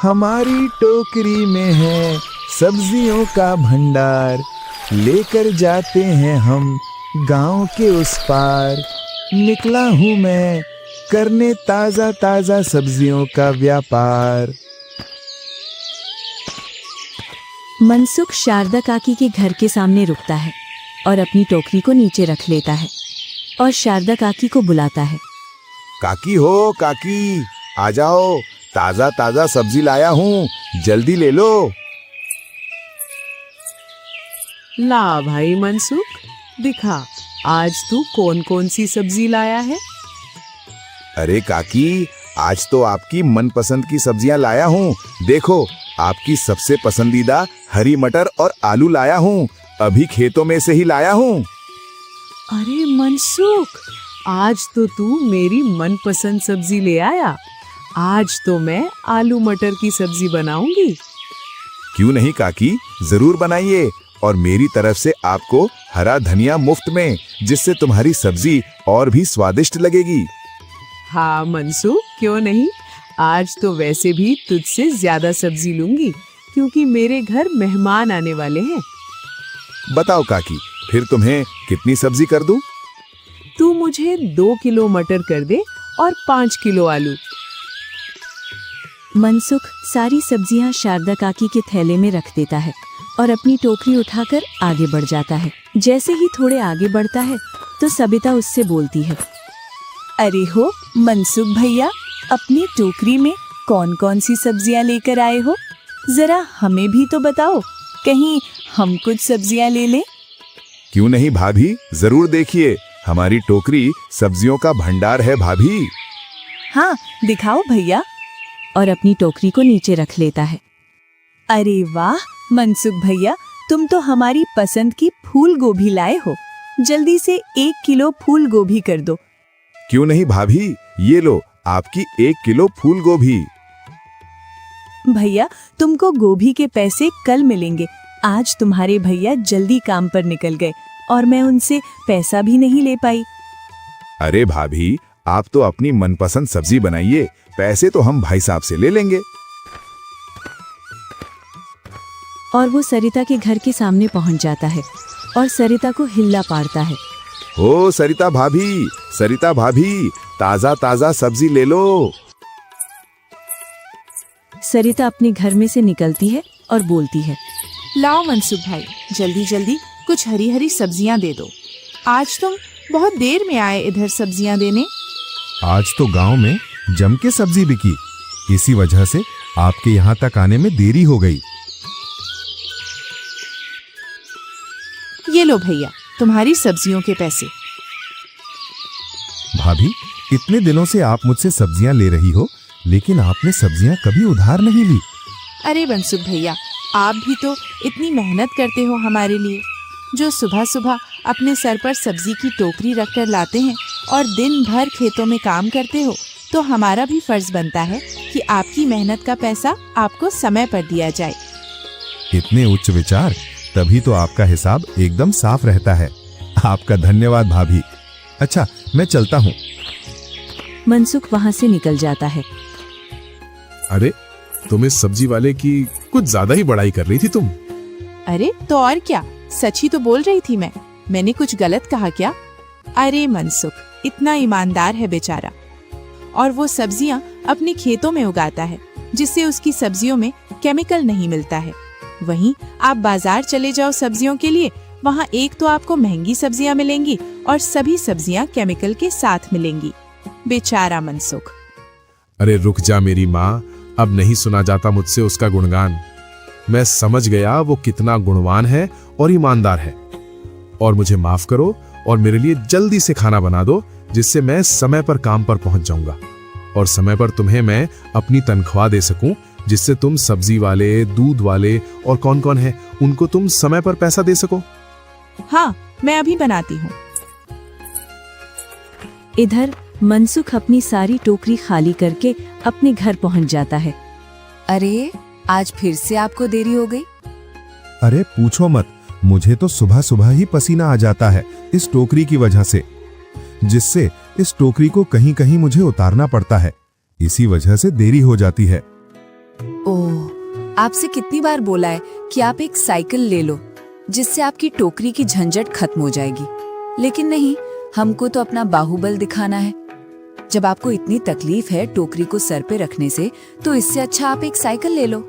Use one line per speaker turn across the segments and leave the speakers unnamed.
हमारी टोकरी में है सब्जियों का भंडार, लेकर जाते हैं हम गांव के उस पार। निकला हूँ मैं करने ताजा ताजा सब्जियों का व्यापार।
मनसुख शारदा काकी के घर के सामने रुकता है और अपनी टोकरी को नीचे रख लेता है और शारदा काकी को बुलाता है।
काकी हो काकी, आ जाओ, ताजा ताजा सब्जी लाया हूँ, जल्दी ले लो।
ला भाई मनसुख, दिखा आज तू कौन कौन सी सब्जी लाया है।
अरे काकी, आज तो आपकी मनपसंद की सब्जियां लाया हूँ। देखो, आपकी सबसे पसंदीदा हरी मटर और आलू लाया हूँ, अभी खेतों में से ही लाया हूँ।
अरे मनसुख, आज तो तू मेरी मनपसंद सब्जी ले आया। आज तो मैं आलू मटर की सब्जी बनाऊंगी।
क्यों नहीं काकी, जरूर बनाइए, और मेरी तरफ से आपको हरा धनिया मुफ्त में, जिससे तुम्हारी सब्जी और भी स्वादिष्ट लगेगी।
हाँ मनसुख, क्यों नहीं। आज तो वैसे भी तुझसे ज्यादा सब्जी लूंगी, क्योंकि मेरे घर मेहमान आने वाले हैं।
बताओ काकी, फिर तुम्हें कितनी सब्जी कर दूं?
तू मुझे 2 किलो मटर कर दे और 5 किलो आलू।
मनसुख सारी सब्जियां शारदा काकी के थैले में रख देता है और अपनी टोकरी उठाकर आगे बढ़ जाता है। जैसे ही थोड़े आगे बढ़ता है तो सबिता उससे बोलती है,
अरे हो मनसुख भैया, अपनी टोकरी में कौन कौन सी सब्जियां लेकर आए हो? जरा हमें भी तो बताओ, कहीं हम कुछ सब्जियां ले लें।
क्यों नहीं भाभी, जरूर देखिए, हमारी टोकरी सब्जियों का भंडार है भाभी।
हाँ दिखाओ भैया।
और अपनी टोकरी को नीचे रख लेता है।
अरे वाह मनसुख भैया, तुम तो हमारी पसंद की फूल गोभी लाए हो। जल्दी से 1 किलो फूल गोभी कर दो।
क्यों नहीं भाभी, ये लो आपकी 1 किलो फूल गोभी।
भैया, तुमको गोभी के पैसे कल मिलेंगे। आज तुम्हारे भैया जल्दी काम पर निकल गए और मैं उनसे पैसा भी नहीं ले पाई।
अरे भाभी, आप तो अपनी मनपसंद सब्जी बनाइए, पैसे तो हम भाई साहब से ले लेंगे।
और वो सरिता के घर के सामने पहुंच जाता है और सरिता को हिल्ला पाड़ता है।
ओ सरिता भाभी, सरिता भाभी, ताजा ताजा सब्जी ले लो।
सरिता अपने घर में से निकलती है और बोलती है,
लाओ मनसुख भाई, जल्दी जल्दी कुछ हरी हरी सब्जियां दे दो। आज तुम बहुत देर में आए इधर सब्जियां देने।
आज तो गांव में जम के सब्जी बिकी, इसी वजह से आपके यहाँ तक आने में देरी हो गई।
ये लो भैया, तुम्हारी सब्जियों के पैसे।
भाभी, इतने दिनों से आप मुझसे सब्जियां ले रही हो, लेकिन आपने सब्जियां कभी उधार नहीं ली।
अरे मनसुख भैया, आप भी तो इतनी मेहनत करते हो हमारे लिए। जो सुबह सुबह अपने सर पर सब्जी की टोकरी रखकर लाते हैं और दिन भर खेतों में काम करते हो, तो हमारा भी फर्ज बनता है कि आपकी मेहनत का पैसा आपको समय पर दिया जाए।
इतने उच्च विचार, तभी तो आपका हिसाब एकदम साफ रहता है। आपका धन्यवाद भाभी। अच्छा, मैं चलता हूँ।
मनसुख वहाँ से निकल जाता है।
अरे, तुम इस सब्जी वाले की कुछ ज्यादा ही बड़ाई कर रही थी तुम।
अरे तो और क्या, सच ही तो बोल रही थी मैंने कुछ गलत कहा क्या? अरे मनसुख इतना ईमानदार है बेचारा, और वो सब्जियां अपने खेतों में उगाता है, जिससे उसकी सब्जियों में केमिकल नहीं मिलता है। वहीं आप बाजार चले जाओ सब्जियों के लिए, वहाँ एक तो आपको महंगी सब्जियां मिलेंगी और सभी सब्जियां केमिकल के साथ मिलेंगी। बेचारा मनसुख।
अरे रुक जा मेरी माँ, अब नहीं सुना जाता मुझसे उसका गुणगान। मैं समझ गया वो कितना गुणवान है और ईमानदार है। और मुझे माफ करो और मेरे लिए जल्दी से खाना बना दो, जिससे मैं समय पर काम पर पहुंच जाऊंगा और समय पर तुम्हें मैं अपनी तनख्वाह दे सकूं, जिससे तुम सब्जी वाले, दूध वाले और कौन कौन है उनको तुम समय पर पैसा दे सको।
हाँ, मैं अभी बनाती हूँ।
इधर मनसुख अपनी सारी टोकरी खाली करके अपने घर पहुंच जाता है।
अरे आज फिर से आपको देरी हो गई।
अरे पूछो मत, मुझे तो सुबह सुबह ही पसीना आ जाता है इस टोकरी की वजह से, जिससे इस टोकरी को कहीं कहीं मुझे उतारना पड़ता है। इसी वजह से देरी हो जाती है।
ओह, आपसे कितनी बार बोला है कि आप एक साइकिल ले लो जिससे आपकी टोकरी की झंझट खत्म हो जाएगी, लेकिन नहीं, हमको तो अपना बाहुबल दिखाना है। जब आपको इतनी तकलीफ है टोकरी को सर पे रखने से, तो इससे अच्छा आप एक साइकिल ले लो।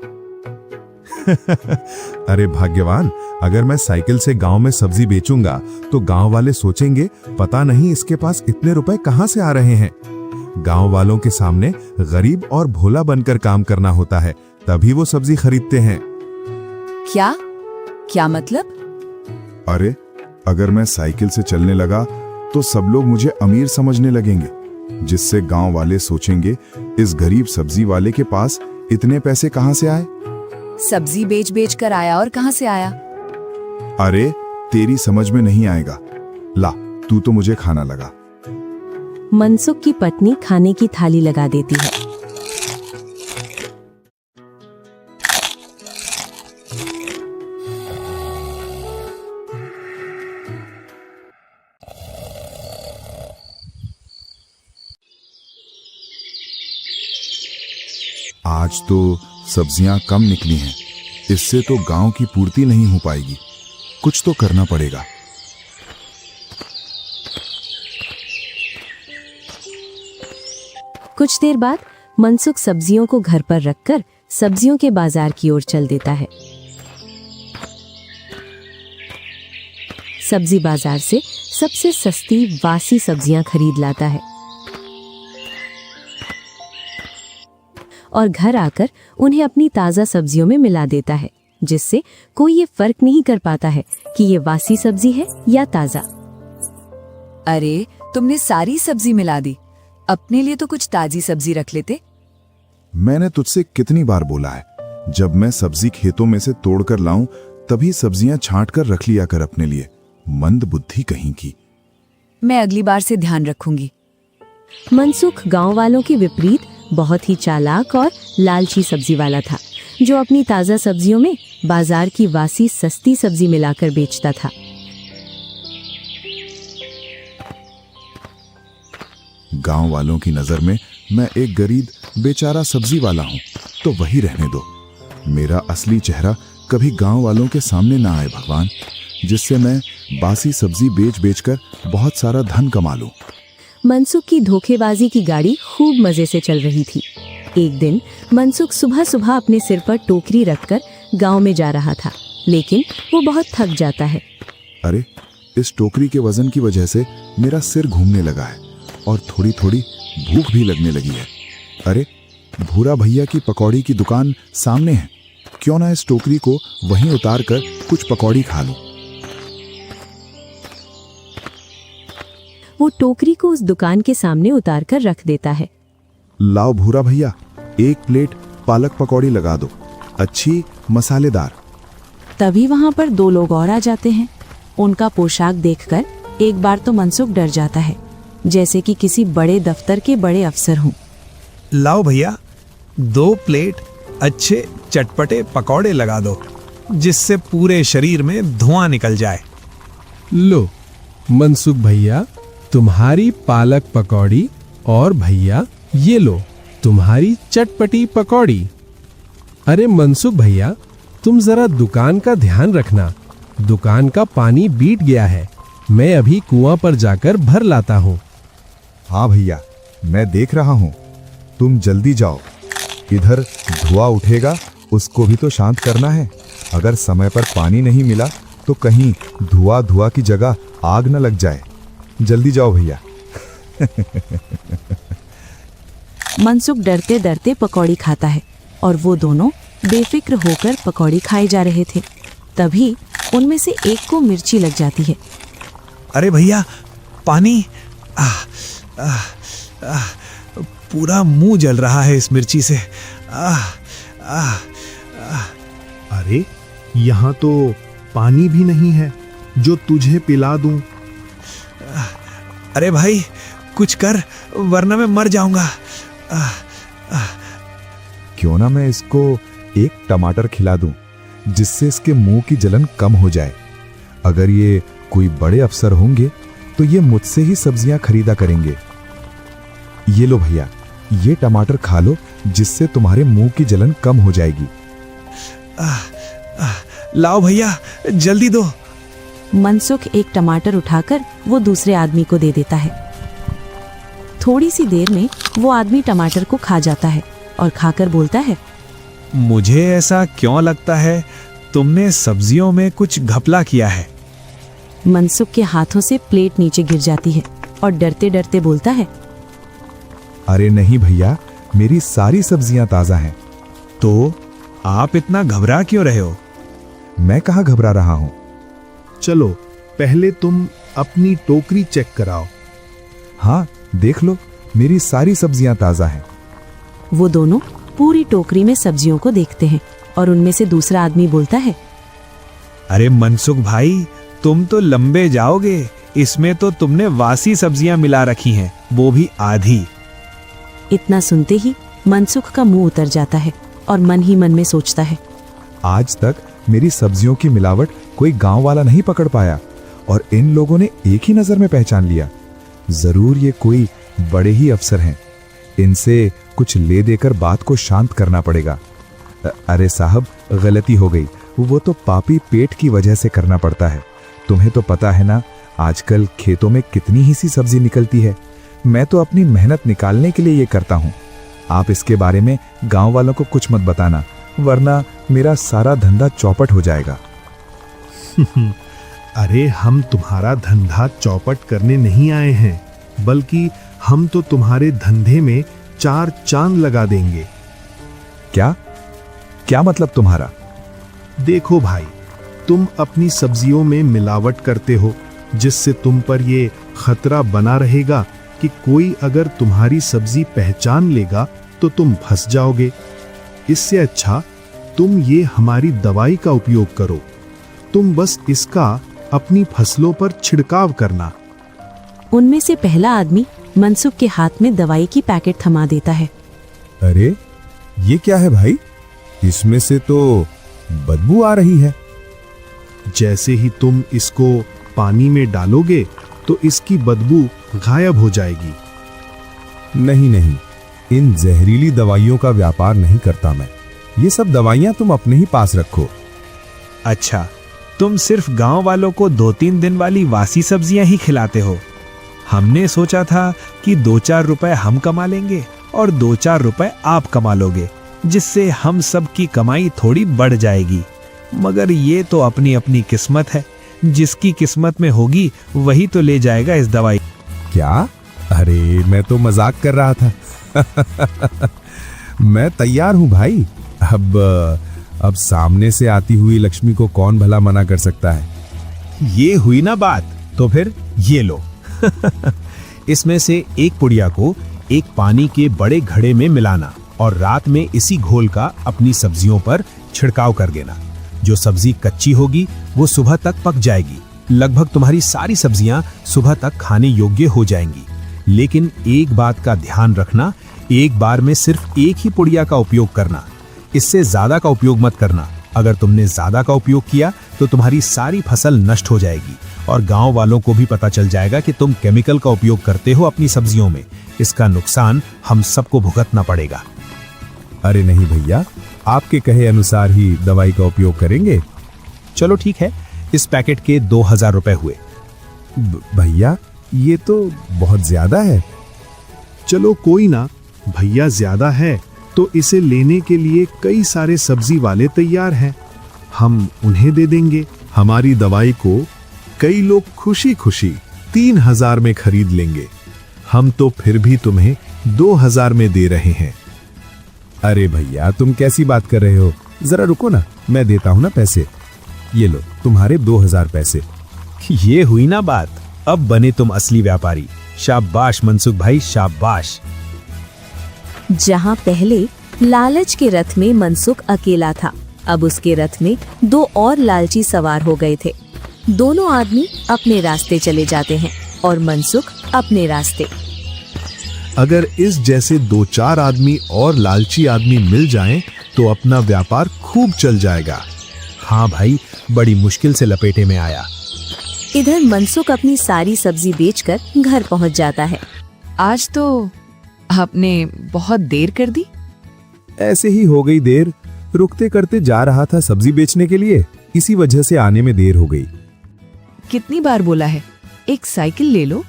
अरे भाग्यवान, अगर मैं साइकिल से गांव में सब्जी बेचूंगा तो गांव वाले सोचेंगे पता नहीं इसके पास इतने रुपए कहां से आ रहे हैं। गांव वालों के सामने गरीब और भोला बनकर काम करना होता है, तभी वो सब्जी खरीदते हैं।
क्या क्या मतलब?
अरे अगर मैं साइकिल से चलने लगा तो सब लोग मुझे अमीर समझने लगेंगे, जिससे गांव वाले सोचेंगे इस गरीब सब्जी वाले के पास इतने पैसे कहां से आए।
सब्जी बेच बेच कर आया और कहां से आया?
अरे तेरी समझ में नहीं आएगा, ला तू तो मुझे खाना लगा।
मनसुख की पत्नी खाने की थाली लगा देती है।
आज तो सब्जियां कम निकली हैं, इससे तो गांव की पूर्ति नहीं हो पाएगी। कुछ तो करना पड़ेगा।
कुछ देर बाद मनसुख सब्जियों को घर पर रखकर सब्जियों के बाजार की ओर चल देता है। सब्जी बाजार से सबसे सस्ती वासी सब्जियां खरीद लाता है और घर आकर उन्हें अपनी ताजा सब्जियों में मिला देता है, जिससे कोई ये फर्क नहीं कर पाता है कि ये वासी सब्जी है या ताजा।
अरे, तुमने सारी सब्जी मिला दी। अपने लिए तो कुछ ताजी सब्जी रख लेते।
मैंने तुझसे कितनी बार बोला है, जब मैं सब्जी खेतों में से तोड़कर लाऊं तभी सब्जियां छांट कर रख लिया कर अपने लिए। मंद बुद्धि कहीं की।
मैं अगली बार से ध्यान रखूंगी।
मनसुख गांव वालों के विपरीत बहुत ही चालाक और लालची सब्जी वाला था, जो अपनी ताजा सब्जियों में बाजार की वासी सस्ती सब्जी मिलाकर बेचता था।
गांव वालों की नजर में मैं एक गरीब बेचारा सब्जी वाला हूं, तो वही रहने दो। मेरा असली चेहरा कभी गांव वालों के सामने ना आए भगवान, जिससे मैं बासी सब्जी बेच बेचकर बहुत सारा धन कमा लूं।
मनसुख की धोखेबाजी की गाड़ी खूब मजे से चल रही थी। एक दिन मनसुख सुबह सुबह अपने सिर पर टोकरी रखकर गांव में जा रहा था, लेकिन वो बहुत थक जाता है।
अरे, इस टोकरी के वजन की वजह से मेरा सिर घूमने लगा है और थोड़ी थोड़ी भूख भी लगने लगी है। अरे, भूरा भैया की पकौड़ी की दुकान सामने है, क्यों ना इस टोकरी को वहीं उतार कर कुछ पकौड़ी खा लूं।
वो टोकरी को उस दुकान के सामने उतार कर रख देता है।
लाओ भूरा भैया, एक प्लेट पालक पकौड़ी लगा दो, अच्छी मसालेदार।
तभी वहां पर दो लोग और आ जाते हैं। उनका पोशाक देखकर एक बार तो मनसुख डर जाता है, जैसे कि किसी बड़े दफ्तर के बड़े अफसर हों।
लाओ भैया, 2 प्लेट अच्छे चटपटे पकौड़े लगा दो, जिससे पूरे शरीर में धुआं निकल जाए।
लो मनसुख भैया, तुम्हारी पालक पकौड़ी, और भैया ये लो तुम्हारी चटपटी पकौड़ी। अरे मनसुख भैया, तुम जरा दुकान का ध्यान रखना, दुकान का पानी बीत गया है, मैं अभी कुआं पर जाकर भर लाता हूँ।
हाँ भैया, मैं देख रहा हूँ, तुम जल्दी जाओ। इधर धुआं उठेगा, उसको भी तो शांत करना है। अगर समय पर पानी नहीं मिला तो कहीं धुआं की जगह आग न लग जाए। जल्दी जाओ भैया।
मनसुख डरते डरते पकौड़ी खाता है और वो दोनों बेफिक्र होकर पकौड़ी खाए जा रहे थे। तभी उनमें से एक को मिर्ची लग जाती है।
अरे भैया, पानी! पूरा मुंह जल रहा है इस मिर्ची से।
अरे, यहाँ तो पानी भी नहीं है जो तुझे पिला दूं।
अरे भाई, कुछ कर, वरना मैं मर जाऊंगा।
क्यों ना मैं इसको एक टमाटर खिला दूं, जिससे इसके मुंह की जलन कम हो जाए। अगर ये कोई बड़े अफसर होंगे तो ये मुझसे ही सब्जियां खरीदा करेंगे। ये लो भैया, ये टमाटर खा लो, जिससे तुम्हारे मुंह की जलन कम हो जाएगी।
लाओ भैया, जल्दी दो।
मनसुख एक टमाटर उठाकर वो दूसरे आदमी को दे देता है। थोड़ी सी देर में वो आदमी टमाटर को खा जाता है और खाकर बोलता है,
मुझे ऐसा क्यों लगता है तुमने सब्जियों में कुछ घपला किया है।
मनसुख के हाथों से प्लेट नीचे गिर जाती है और डरते डरते बोलता है,
अरे नहीं भैया, मेरी सारी सब्जियां ताजा हैं।
तो आप इतना घबरा क्यों रहे हो?
मैं कहाँ घबरा रहा हूँ।
चलो पहले तुम अपनी टोकरी चेक कराओ।
हाँ, देख लो, मेरी सारी सब्जियां ताजा हैं।
वो दोनों पूरी टोकरी में सब्जियों को देखते हैं और उनमें से दूसरा आदमी बोलता है,
अरे मनसुख भाई, तुम तो लंबे जाओगे। इसमें तो तुमने वासी सब्जियां मिला रखी हैं, वो भी आधी।
इतना सुनते ही मनसुख का मुंह उतर जाता है और मन ही मन में सोचता है,
आज तक मेरी सब्जियों की मिलावट कोई गांव वाला नहीं पकड़ पाया और इन लोगों ने एक ही नजर में पहचान लिया। जरूर ये कोई बड़े ही अफसर हैं। इनसे कुछ ले देकर बात को शांत करना पड़ेगा। अरे साहब, गलती हो गई। वो तो पापी पेट की वजह से करना पड़ता है। तुम्हें तो पता है ना, आजकल खेतों में कितनी ही सी सब्जी निकलती है। मैं तो अपनी मेहनत निकालने के लिए ये करता हूँ। आप इसके बारे में गांव वालों को कुछ मत बताना, वरना मेरा सारा धंधा चौपट हो जाएगा।
अरे हम तुम्हारा धंधा चौपट करने नहीं आए हैं, बल्कि हम तो तुम्हारे धंधे में 4 चांद लगा देंगे।
क्या क्या मतलब तुम्हारा?
देखो भाई, तुम अपनी सब्जियों में मिलावट करते हो, जिससे तुम पर ये खतरा बना रहेगा कि कोई अगर तुम्हारी सब्जी पहचान लेगा तो तुम फंस जाओगे। इससे अच्छा तुम ये हमारी दवाई का उपयोग करो। तुम बस इसका अपनी फसलों पर छिड़काव करना।
उनमें से पहला आदमी मनसुख के हाथ में दवाई की पैकेट थमा देता है।
अरे ये क्या है भाई? इसमें से तो बदबू आ रही है।
जैसे ही तुम इसको पानी में डालोगे तो इसकी बदबू गायब हो जाएगी।
नहीं नहीं, इन जहरीली दवाइयों का व्यापार नहीं करता मैं। ये सब दवाइयां तुम अपने ही पास रखो।
अच्छा, तुम सिर्फ गांव वालों को 2-3 दिन वाली वासी सब्जियां ही खिलाते हो। हमने सोचा था कि 2-4 रुपए हम कमा लेंगे और 2-4 रुपए आप कमा लोगे, जिससे हम सब की कमाई थोड़ी बढ़ जाएगी। मगर ये तो अपनी अपनी किस्मत है। जिसकी किस्मत में होगी वही तो ले जाएगा इस दवाई।
क्या? अरे मैं तो मजाक कर रहा था। मैं तैयार हूं भाई। अब सामने से आती हुई लक्ष्मी को कौन भला मना कर सकता है?
ये हुई ना बात, तो फिर ये लो। इसमें से एक पुड़िया को एक पानी के बड़े घड़े में मिलाना और रात में इसी घोल का अपनी सब्जियों पर छिड़काव कर देना। जो सब्जी कच्ची होगी वो सुबह तक पक जाएगी। लगभग तुम्हारी सारी सब्जियां सुबह तक खाने योग्य हो जाएंगी। लेकिन एक बात का ध्यान रखना, एक बार में सिर्फ एक ही पुड़िया का उपयोग करना। इससे ज्यादा का उपयोग मत करना। अगर तुमने ज्यादा का उपयोग किया तो तुम्हारी सारी फसल नष्ट हो जाएगी और गांव वालों को भी पता चल जाएगा कि तुम केमिकल का उपयोग करते हो अपनी सब्जियों में। इसका नुकसान हम सबको भुगतना पड़ेगा।
अरे नहीं भैया, आपके कहे अनुसार ही दवाई का उपयोग करेंगे।
चलो ठीक है, इस पैकेट के 2000 रुपए हुए।
भैया ये तो बहुत ज्यादा है।
चलो कोई ना भैया, ज्यादा है तो इसे लेने के लिए कई सारे सब्जी वाले तैयार हैं। हम उन्हें दे देंगे। हमारी दवाई को कई लोग खुशी खुशी 3000 में खरीद लेंगे। हम तो फिर भी तुम्हें 2000 में दे रहे हैं।
अरे भैया, तुम कैसी बात कर रहे हो? जरा रुको ना, मैं देता हूं ना पैसे। ये लो तुम्हारे 2000 पैसे।
ये हुई ना बात। अब बने तुम असली व्यापारी। शाबाश मनसुख भाई, शाबाश।
जहां पहले लालच के रथ में मनसुख अकेला था, अब उसके रथ में 2 और लालची सवार हो गए थे। दोनों आदमी अपने रास्ते चले जाते हैं और मनसुख अपने रास्ते।
अगर इस जैसे 2-4 आदमी और लालची आदमी मिल जाएं तो अपना व्यापार खूब चल जाएगा।
हाँ भाई, बड़ी मुश्किल से लपेटे में आया।
इधर मनसुख अपनी सारी सब्जी बेचकर घर पहुंच जाता है।
आज तो आपने बहुत देर कर दी।
ऐसे ही हो गई देर, रुकते करते जा रहा था सब्जी बेचने के लिए, इसी वजह से आने में देर हो गई।
कितनी बार बोला है एक साइकिल ले लो,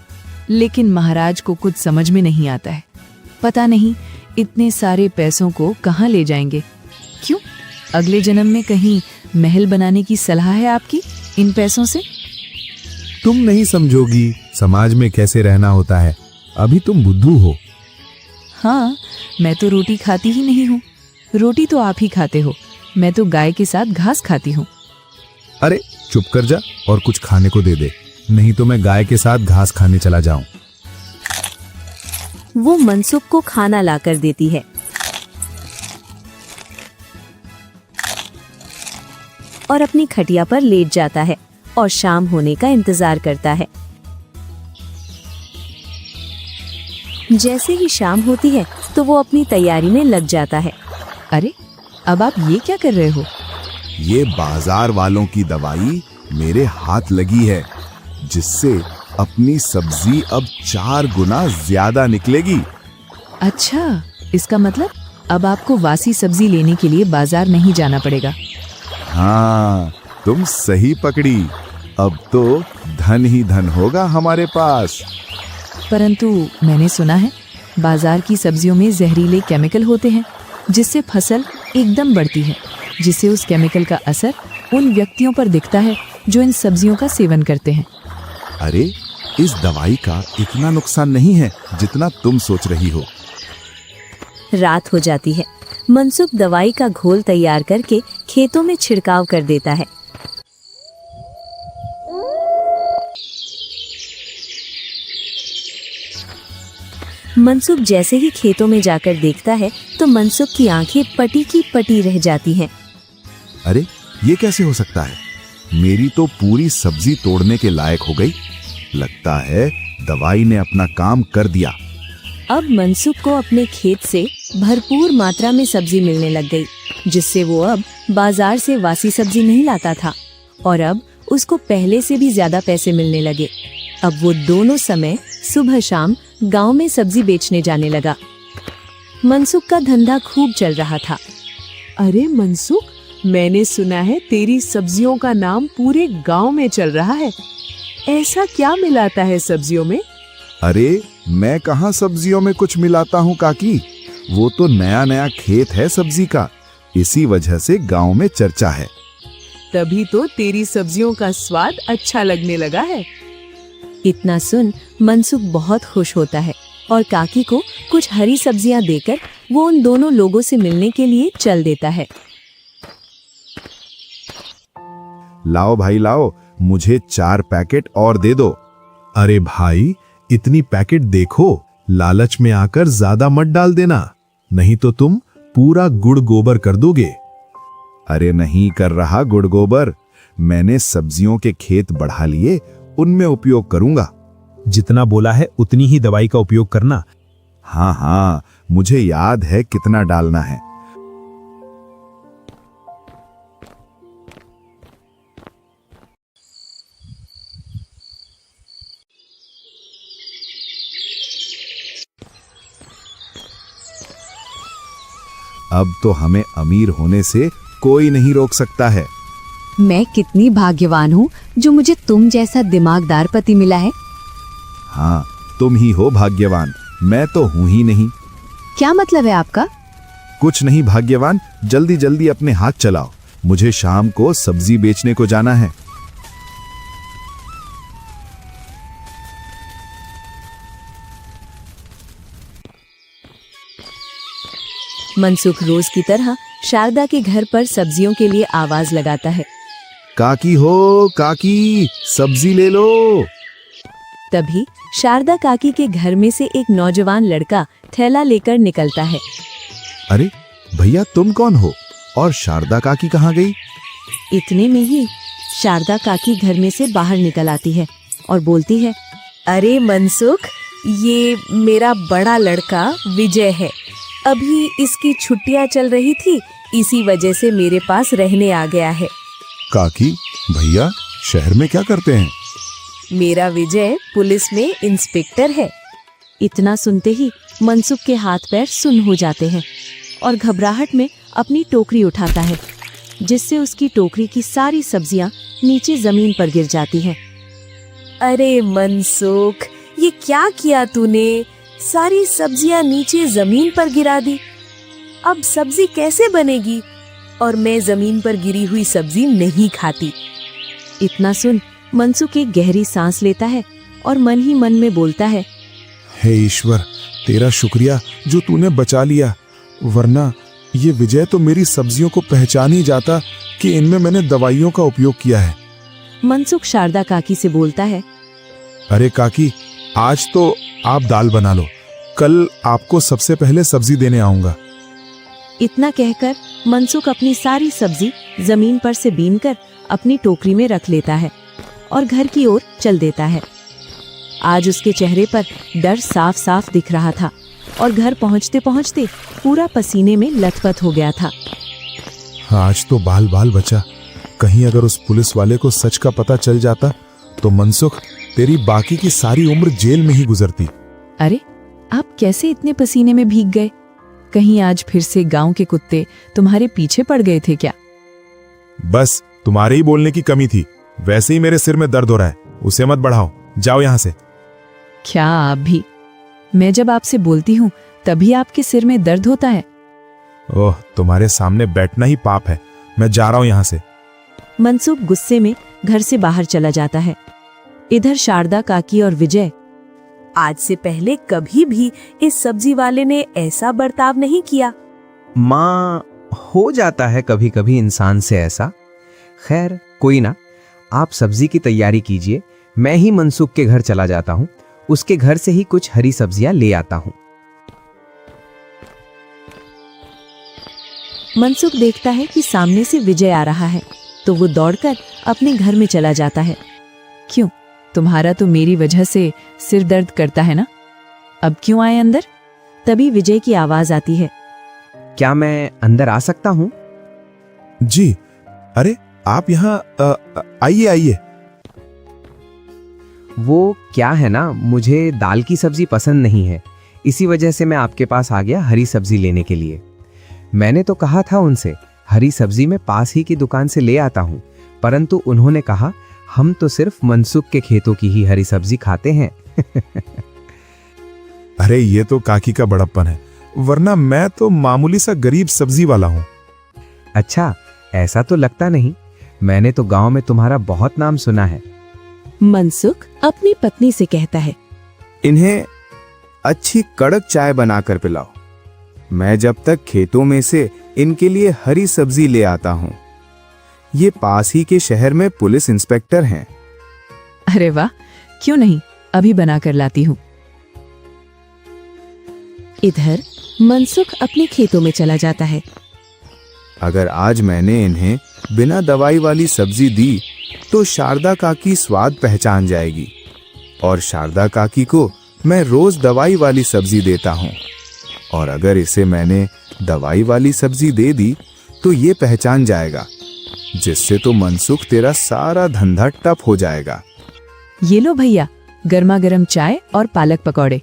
लेकिन महाराज को कुछ समझ में नहीं आता है। पता नहीं इतने सारे पैसों को कहाँ ले जाएंगे। क्यों, अगले जन्म में कहीं महल बनाने की सलाह है आपकी इन पैसों से?
तुम नहीं समझोगी समाज में कैसे रहना होता है, अभी तुम बुद्धू हो।
हाँ, मैं तो रोटी खाती ही नहीं हूँ। रोटी तो आप ही खाते हो, मैं तो गाय के साथ घास खाती हूँ।
अरे चुप कर जा और कुछ खाने को दे दे, नहीं तो मैं गाय के साथ घास खाने चला जाऊं।
वो मनसुख को खाना लाकर देती है और अपनी खटिया पर लेट जाता है और शाम होने का इंतजार करता है। जैसे ही शाम होती है तो वो अपनी तैयारी में लग जाता है।
अरे अब आप ये क्या कर रहे हो?
ये बाजार वालों की दवाई मेरे हाथ लगी है, जिससे अपनी सब्जी अब 4 गुना ज्यादा निकलेगी।
अच्छा, इसका मतलब अब आपको वासी सब्जी लेने के लिए बाजार नहीं जाना पड़ेगा।
हाँ, तुम सही पकड़ी, अब तो धन ही धन होगा हमारे पास।
परंतु मैंने सुना है बाजार की सब्जियों में जहरीले केमिकल होते हैं, जिससे फसल एकदम बढ़ती है, जिससे उस केमिकल का असर उन व्यक्तियों पर दिखता है जो इन सब्जियों का सेवन करते हैं।
अरे इस दवाई का इतना नुकसान नहीं है जितना तुम सोच रही हो।
रात हो जाती है। मनसुख दवाई का घोल तैयार करके खेतों में छिड़काव कर देता है। मनसुख जैसे ही खेतों में जाकर देखता है तो मनसुख की आंखें पटी की पटी रह जाती हैं।
अरे ये कैसे हो सकता है, मेरी तो पूरी सब्जी तोड़ने के लायक हो गई। लगता है दवाई ने अपना काम कर दिया।
अब मनसुख को अपने खेत से भरपूर मात्रा में सब्जी मिलने लग गई, जिससे वो अब बाजार से वासी सब्जी नहीं लाता था और अब उसको पहले से भी ज्यादा पैसे मिलने लगे। अब वो दोनों समय सुबह शाम गांव में सब्जी बेचने जाने लगा। मनसुख का धंधा खूब चल रहा था।
अरे मनसुख, मैंने सुना है तेरी सब्जियों का नाम पूरे गांव में चल रहा है। ऐसा क्या मिलाता है सब्जियों में?
अरे मैं कहाँ सब्जियों में कुछ मिलाता हूँ काकी, वो तो नया नया खेत है सब्जी का, इसी वजह से गांव में चर्चा है।
तभी तो तेरी सब्जियों का स्वाद अच्छा लगने लगा है।
इतना सुन मनसुख बहुत खुश होता है और काकी को कुछ हरी सब्जियां देकर वो उन दोनों लोगों से मिलने के लिए चल देता है।
लाओ भाई लाओ, मुझे 4 पैकेट और दे दो।
अरे भाई, इतनी पैकेट देखो, लालच में आकर ज्यादा मत डाल देना, नहीं तो तुम पूरा गुड़ गोबर कर दोगे।
अरे नहीं कर रहा गुड़ गोबर, मैंने सब्जियों के खेत बढ़ा लिए, उनमें उपयोग करूंगा।
जितना बोला है उतनी ही दवाई का उपयोग करना।
हाँ हाँ, मुझे याद है कितना डालना है। अब तो हमें अमीर होने से कोई नहीं रोक सकता है।
मैं कितनी भाग्यवान हूँ जो मुझे तुम जैसा दिमागदार पति मिला है।
हाँ, तुम ही हो भाग्यवान, मैं तो हूं ही नहीं।
क्या मतलब है आपका?
कुछ नहीं भाग्यवान, जल्दी जल्दी अपने हाथ चलाओ, मुझे शाम को सब्जी बेचने को जाना है।
मनसुख रोज की तरह शारदा के घर पर सब्जियों के लिए आवाज लगाता है।
काकी हो काकी, सब्जी ले लो।
तभी शारदा काकी के घर में से एक नौजवान लड़का थैला लेकर निकलता है।
अरे भैया, तुम कौन हो और शारदा काकी कहाँ गई?
इतने में ही शारदा काकी घर में से बाहर निकल आती है और बोलती है, अरे मनसुख, ये मेरा बड़ा लड़का विजय है। अभी इसकी छुट्टियां चल रही थी, इसी वजह से मेरे पास रहने आ गया है।
काकी, भैया शहर में क्या करते हैं?
मेरा विजय पुलिस में इंस्पेक्टर है। इतना सुनते ही मनसुख के हाथ पैर सुन्न हो जाते हैं और घबराहट में अपनी टोकरी उठाता है, जिससे उसकी टोकरी की सारी सब्जियां नीचे जमीन पर गिर जाती हैं।
अरे मनसुख, ये क्या किया तूने? सारी सब्जियां नीचे जमीन पर गिरा दी। अब सब्जी कैसे बनेगी? और मैं जमीन पर गिरी हुई सब्जी नहीं खाती।
इतना सुन मनसुख एक गहरी सांस लेता है और मन ही मन में बोलता है,
हे ईश्वर, तेरा शुक्रिया जो तूने बचा लिया, वरना ये विजय तो मेरी सब्जियों को पहचान ही जाता कि इनमें मैंने दवाइयों का उपयोग किया है।
मनसुख शारदा काकी से बोलता है,
अरे काकी, आज तो आप दाल बना लो, कल आपको सबसे पहले सब्जी देने आऊंगा।
इतना कहकर मनसुख अपनी सारी सब्जी जमीन पर से बीनकर अपनी टोकरी में रख लेता है और घर की ओर चल देता है। आज उसके चेहरे पर डर साफ साफ दिख रहा था और घर पहुंचते पहुंचते पूरा पसीने में लथपथ हो गया था।
आज तो बाल बाल बचा। कहीं अगर उस पुलिस वाले को सच का पता चल जाता तो मनसुख, तेरी बाकी की सारी उम्र जेल में ही गुजरती।
अरे, आप कैसे इतने पसीने में भीग गए? कहीं आज फिर से गांव के कुत्ते तुम्हारे पीछे पड़ गए थे क्या?
बस तुम्हारे ही बोलने की कमी थी। वैसे ही मेरे सिर में दर्द हो रहा है, उसे मत बढ़ाओ, जाओ यहां से।
क्या आप भी? मैं जब आपसे बोलती हूँ तभी आपके सिर में दर्द होता है।
ओह, तुम्हारे सामने बैठना ही पाप है। मैं जा रहा हूं यहां से।
मनसुख गुस्से में घर से बाहर चला जाता है। इधर शारदा काकी और विजय,
आज से पहले कभी भी इस सब्जी वाले ने ऐसा बर्ताव नहीं किया।
माँ, हो जाता है कभी कभी इंसान से ऐसा। खैर कोई ना, आप सब्जी की तैयारी कीजिए, मैं ही मनसुख के घर चला जाता हूँ। उसके घर से ही कुछ हरी सब्जियां ले आता हूँ।
मनसुख देखता है कि सामने से विजय आ रहा है, तो वो दौड़कर अपने घर में चला जाता है।
क्यों? तुम्हारा तो मेरी वजह से सिर दर्द करता है ना? अब क्यों आए अंदर?
तभी विजय की आवाज आती है,
क्या मैं अंदर आ सकता हूँ?
जी, अरे आप यहाँ आइए आइए।
वो क्या है ना, मुझे दाल की सब्जी पसंद नहीं है, इसी वजह से मैं आपके पास आ गया हरी सब्जी लेने के लिए। मैंने तो कहा था उनसे हरी सब्जी मैं पास ही की दुकान से ले आता हूँ, परंतु उन्होंने कहा हम तो सिर्फ मनसुख के खेतों की ही हरी सब्जी खाते हैं।
अरे ये तो काकी का बड़प्पन है, वरना मैं तो मामूली सा गरीब सब्जी वाला हूँ।
अच्छा, ऐसा तो लगता नहीं। मैंने तो गांव में तुम्हारा बहुत नाम सुना है।
मनसुख अपनी पत्नी से कहता है,
इन्हें अच्छी कड़क चाय बनाकर पिलाओ। मैं जब तक खेतों में से इनके लिए हरी सब्जी ले आता हूँ। ये पास ही के शहर में पुलिस इंस्पेक्टर हैं।
अरे वाह, क्यों नहीं, अभी बना कर लाती हूँ।
इधर मनसुख अपने खेतों में चला जाता है।
अगर आज मैंने इन्हें बिना दवाई वाली सब्जी दी तो शारदा काकी स्वाद पहचान जाएगी, और शारदा काकी को मैं रोज दवाई वाली सब्जी देता हूँ। और अगर इसे मैंने दवाई वाली सब्जी दे दी तो ये पहचान जाएगा, जिससे तो मनसुख तेरा सारा धंधा ठप हो जाएगा।
ये लो भैया, गर्मा गर्म चाय और पालक पकौड़े।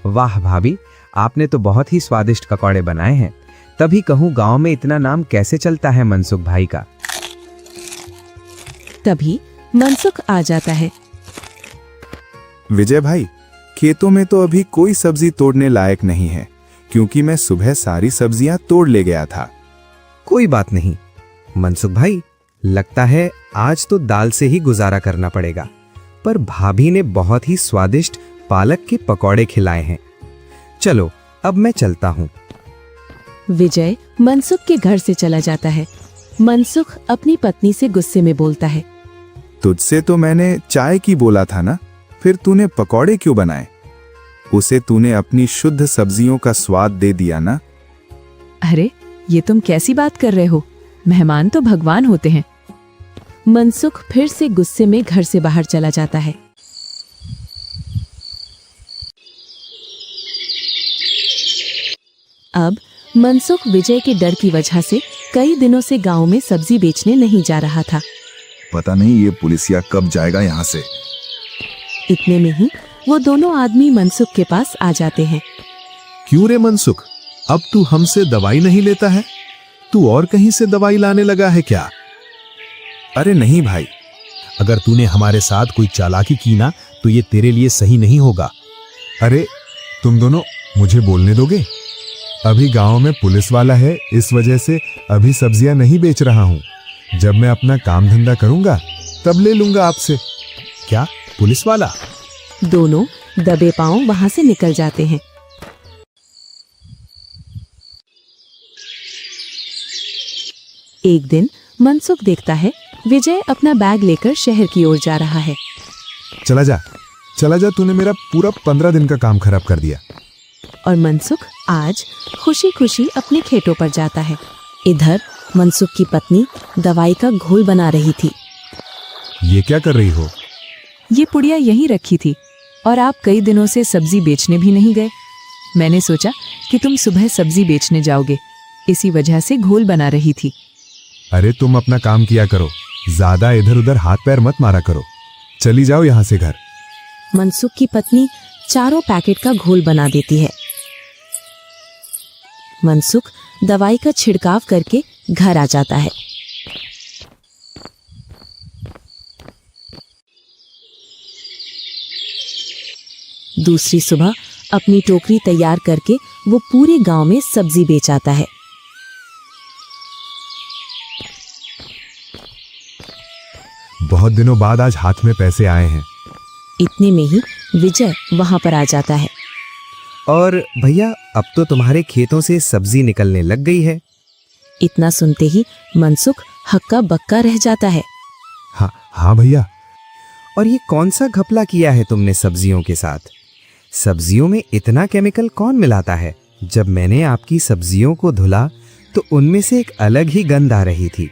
वाह भाभी, आपने तो बहुत ही स्वादिष्ट पकौड़े बनाए हैं। तभी कहूँ गांव में इतना नाम कैसे चलता है मनसुख भाई का।
तभी मनसुख आ जाता है।
विजय भाई, खेतों में तो अभी कोई सब्जी तोड़ने लायक नहीं है, क्योंकि मैं सुबह सारी सब्जियां तोड़ ले गया था।
कोई बात नहीं मनसुख भाई, लगता है आज तो दाल से ही गुजारा करना पड़ेगा, पर भाभी ने बहुत ही स्वादिष्ट पालक के पकौड़े खिलाए हैं। चलो अब मैं चलता हूँ।
विजय मनसुख के घर से चला जाता है। मनसुख अपनी पत्नी से गुस्से में बोलता है,
तुझसे तो मैंने चाय की बोला था ना, फिर तूने पकौड़े क्यों बनाए? उसे तूने अपनी शुद्ध सब्जियों का स्वाद दे दिया ना।
अरे ये तुम कैसी बात कर रहे हो? मेहमान तो भगवान होते हैं।
मनसुख फिर से गुस्से में घर से बाहर चला जाता है। अब मनसुख विजय के डर की वजह से कई दिनों से गांव में सब्जी बेचने नहीं जा रहा था।
पता नहीं ये पुलिसिया कब जाएगा यहाँ से।
इतने में ही वो दोनों आदमी मनसुख के पास आ जाते हैं।
क्यों रे मनसुख, अब तू हमसे दवाई नहीं लेता है? तू और कहीं से दवाई लाने लगा है क्या?
अरे नहीं भाई,
अगर तूने हमारे साथ कोई चालाकी की ना तो ये तेरे लिए सही नहीं होगा।
अरे तुम दोनों मुझे बोलने दोगे? अभी गांव में पुलिस वाला है, इस वजह से अभी सब्जियां नहीं बेच रहा हूं। जब मैं अपना काम धंधा करूंगा तब ले लूंगा आपसे।
क्या पुलिस वाला?
दोनों दबे पांव वहां से निकल जाते हैं। एक दिन मनसुख देखता है विजय अपना बैग लेकर शहर की ओर जा रहा है।
चला जा, तूने मेरा पूरा 15 दिन का काम खराब कर दिया।
और मनसुख आज खुशी खुशी अपने खेतों पर जाता है। इधर मनसुख की पत्नी दवाई का घोल बना रही थी।
ये क्या कर रही हो?
ये पुड़िया यहीं रखी थी और आप कई दिनों से सब्जी बेचने भी नहीं गए। मैंने सोचा कि तुम सुबह सब्जी बेचने जाओगे, इसी वजह से घोल बना रही थी।
अरे तुम अपना काम किया करो, ज्यादा इधर उधर हाथ पैर मत मारा करो। चली जाओ यहाँ से घर।
मनसुख की पत्नी चारों पैकेट का घोल बना देती है। मनसुख दवाई का छिड़काव करके घर आ जाता है। दूसरी सुबह अपनी टोकरी तैयार करके वो पूरे गांव में सब्जी बेच आता है।
बहुत दिनों बाद आज हाथ में पैसे आए हैं।
इतने में ही विजय वहां पर आ जाता है।
और भैया, अब तो तुम्हारे खेतों से सब्जी निकलने लग गई है।
इतना सुनते ही मनसुख हक्का बक्का रह जाता है।
हाँ भैया।
और ये कौन सा घपला किया है तुमने सब्जियों के साथ? सब्जियों में इतना केमिकल कौन मिलाता है? जब मैंने आपकी सब्जियों को धुला तो उनमें से एक अलग ही गंध आ रही थी।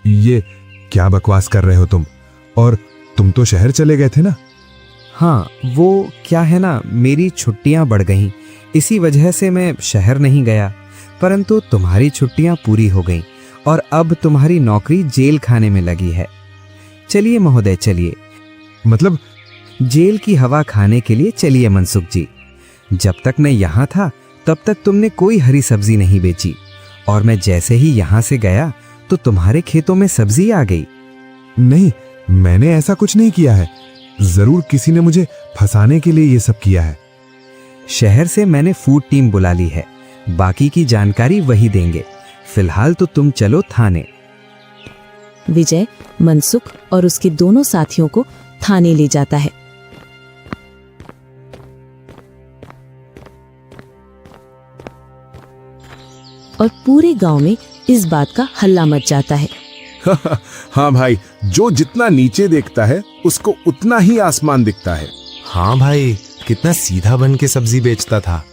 ये क्या बकवास कर रहे हो तुम? और तुम तो शहर चले गए थे ना?
हाँ, वो क्या है ना, मेरी छुट्टियां बढ़ गईं, इसी वजह से मैं शहर नहीं गया। परंतु तुम्हारी छुट्टियां पूरी हो गईं और अब तुम्हारी नौकरी जेल खाने में लगी है। चलिए महोदय, चलिए।
मतलब?
जेल की हवा खाने के लिए चलिए मनसुख जी। जब तक मैं यहाँ था तब तक तुमने कोई हरी सब्जी नहीं बेची, और मैं जैसे ही यहाँ से गया तो तुम्हारे खेतों में सब्जी आ गई।
नहीं, मैंने ऐसा कुछ नहीं किया है। जरूर किसी ने मुझे फंसाने के लिए ये सब किया है।
शहर से मैंने फूड टीम बुला ली है, बाकी की जानकारी वही देंगे। फिलहाल तो तुम चलो थाने।
विजय मनसुख और उसके दोनों साथियों को थाने ले जाता है। और पूरे गांव में इस बात का हल्ला मच जाता है।
हाँ भाई, जो जितना नीचे देखता है उसको उतना ही आसमान दिखता है।
हाँ भाई, कितना सीधा बन के सब्जी बेचता था।